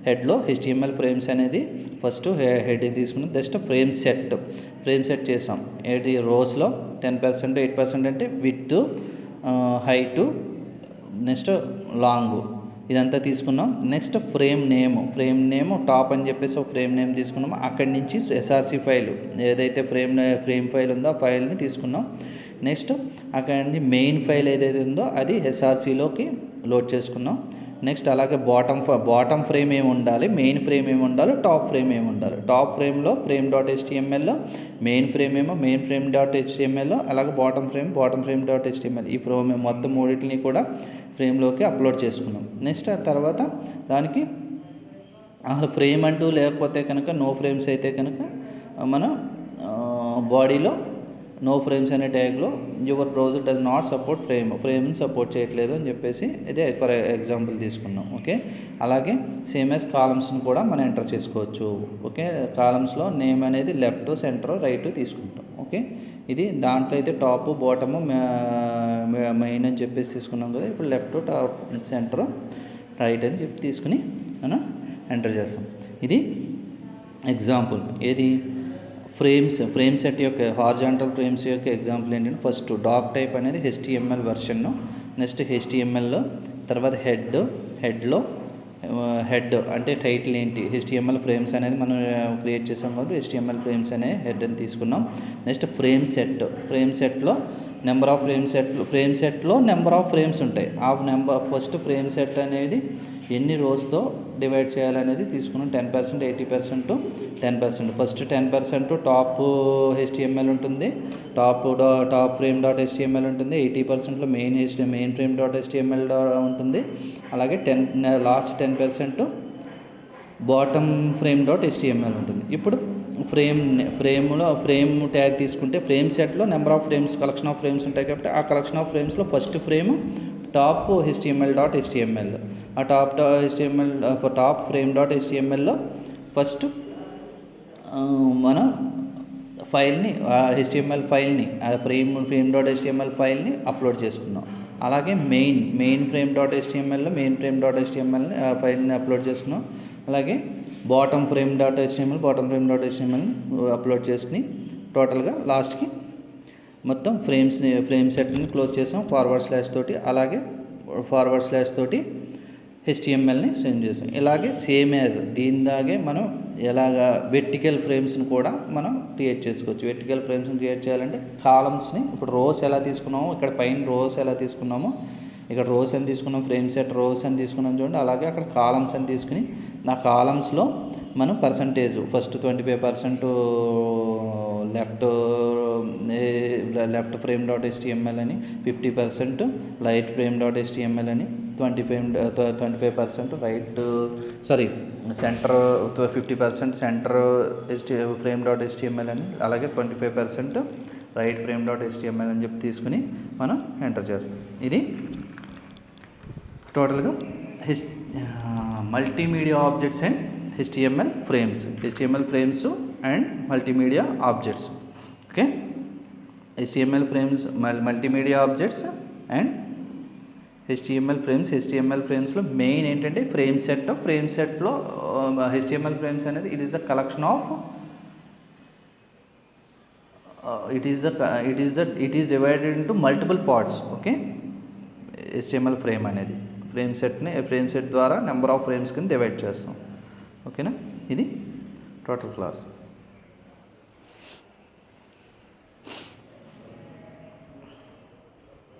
S1: హెడ్లో HTML ఫ్రేమ్స్ అనేది ఫస్ట్ హెడ్ తీసుకున్నాం. జస్ట్ ఫ్రేమ్ సెట్ చేసాం. ఏది రోస్లో 10%, 8% అంటే విడ్త్, హైటు, నెక్స్ట్ లాంగ్ ఇదంతా తీసుకున్నాం. నెక్స్ట్ ఫ్రేమ్ నేమ్ టాప్ అని చెప్పేసి ఒక ఫ్రేమ్ నేమ్ తీసుకున్నాం. అక్కడి నుంచి SRC ఫైల్ ఏదైతే ఫ్రేమ్ ఫైల్ ఉందో ఆ ఫైల్ని తీసుకున్నాం. నెక్స్ట్ అక్కడ నుంచి మెయిన్ ఫైల్ ఏదైతే ఉందో అది SRCలోకి లోడ్ చేసుకున్నాం. నెక్స్ట్ అలాగే బాటమ్ ఫ్రేమ్ ఏమి ఉండాలి, మెయిన్ ఫ్రేమ్ ఏమి ఉండాలి, టాప్ ఫ్రేమ్ ఏమి ఉండాలి. టాప్ ఫ్రేమ్లో frame.htmlలో, మెయిన్ frame.htmlలో, అలాగే బాటమ్ frame.html ఈ ఫ్రేమ్ మొత్తం మూడింటిని కూడా ఫ్రేమ్లోకి అప్లోడ్ చేసుకున్నాం. నెక్స్ట్ ఆ తర్వాత దానికి ఫ్రేమ్ అంటూ లేకపోతే కనుక నో ఫ్రేమ్స్ అయితే కనుక మనం బాడీలో నో ఫ్రేమ్స్ అనే ట్యాగ్లో your browser does not support ఫ్రేమ్ని సపోర్ట్ చేయట్లేదు అని చెప్పేసి ఇదే ఫర్ ఎగ్జాంపుల్ తీసుకున్నాం. ఓకే, అలాగే సేమ్ యాజ్ కాలమ్స్ని కూడా మనం ఎంటర్ చేసుకోవచ్చు. ఓకే, కాలమ్స్లో నేమ్ అనేది లెఫ్ట్, సెంటర్, రైట్ తీసుకుంటాం. ఓకే, ఇది దాంట్లో అయితే టాప్, బాటము, మెయిన్ అని చెప్పేసి తీసుకున్నాం కదా. ఇప్పుడు లెఫ్ట్, టాప్, సెంటర్, రైట్ అని చెప్పి తీసుకుని మనం ఎంటర్ చేస్తాం. ఇది ఎగ్జాంపుల్. ఏది ఫ్రేమ్ సెట్ యొక్క హారిజాంటల్ ఫ్రేమ్స్ యొక్క ఎగ్జాంపుల్ ఏంటంటే ఫస్ట్ డాక్ టైప్ అనేది HTML వెర్షన్, నెక్స్ట్ HTMLలో, తర్వాత హెడ్లో హెడ్ అంటే టైటిల్ ఏంటి, HTML ఫ్రేమ్స్ అనేది మనం క్రియేట్ చేసాం కాబట్టి HTML ఫ్రేమ్స్ అనే హెడ్ అని తీసుకున్నాం. నెక్స్ట్ ఫ్రేమ్ సెట్లో నెంబర్ ఆఫ్ ఫ్రేమ్ సెట్లో నెంబర్ ఆఫ్ ఫ్రేమ్స్ ఉంటాయి. ఆ ఫస్ట్ ఫ్రేమ్ సెట్ అనేది ఎన్ని రోస్తో డివైడ్ చేయాలనేది తీసుకున్నాం. 10%, 80%, 10%. ఫస్ట్ 10% టాప్ HTML ఉంటుంది, టాప్ frame.html ఉంటుంది. 80%లో మెయిన్ frame.html ఉంటుంది. అలాగే లాస్ట్ 10% బాటమ్ frame.html ఉంటుంది. ఇప్పుడు ఫ్రేమ్ ట్యాగ్ తీసుకుంటే ఫ్రేమ్ సెట్లో number of frames, collection of frames ఉంటాయి కాబట్టి ఆ కలెక్షన్ ఆఫ్ ఫ్రేమ్స్లో ఫస్ట్ ఫ్రేమ్ టాప్ HTML.html, ఆ టాప్ frame.htmlలో ఫస్ట్ మన ఫైల్ని HTML ఫైల్ని frame.html ఫైల్ని అప్లోడ్ చేసుకున్నాం. అలాగే మెయిన్ frame.htmlలో frame.html ఫైల్ని అప్లోడ్ చేసుకున్నాం. అలాగే బాటమ్ frame.html అప్లోడ్ చేసుకుని టోటల్గా లాస్ట్కి మొత్తం ఫ్రేమ్ సెట్ని క్లోజ్ చేసాం ఫార్వర్డ్ / తోటి. అలాగే ఫార్వర్డ్ / తోటి HTMLని సెండ్ చేసాం. ఇలాగే సేమ్ యాజ్ దీనిలాగే మనం ఎలాగా వెర్టికల్ ఫ్రేమ్స్ని కూడా మనం క్రియేట్ చేసుకోవచ్చు. వెర్టికల్ ఫ్రేమ్స్ని క్రియేట్ చేయాలంటే కాలమ్స్ని ఇప్పుడు రోస్ ఎలా తీసుకున్నామో ఇక్కడ పైన రోస్ ఎలా తీసుకున్నామో ఇక్కడ రోస్ అని తీసుకున్నాం, ఫ్రేమ్ సెట్ రోస్ అని తీసుకున్నాం చూడండి. అలాగే అక్కడ కాలమ్స్ అని తీసుకుని ఆ కాలమ్స్లో మనం పర్సంటేజ్ ఫస్ట్ 25% లెఫ్ట్ frame.html అని, 50% రైట్ frame.html అని, 25% సెంటర్ 50% సెంటర్ frame.html అని, అలాగే 25% రైట్ frame.html అని చెప్పి తీసుకుని మనం ఎంటర్ చేస్తాం. ఇది టోటల్గా multimedia objects and HTML frames and multimedia objects. Okay, HTML frames, multimedia objects and HTML ఫ్రేమ్స్లో మెయిన్ ఏంటంటే ఫ్రేమ్ సెట్లో HTML ఫ్రేమ్స్ అనేది it is the collection of it is divided into multiple parts. Okay, HTML frame అనేది frame set ద్వారా number of frames కింద divide చేస్తాం. ఓకేనా, ఇది టోటల్ క్లాస్.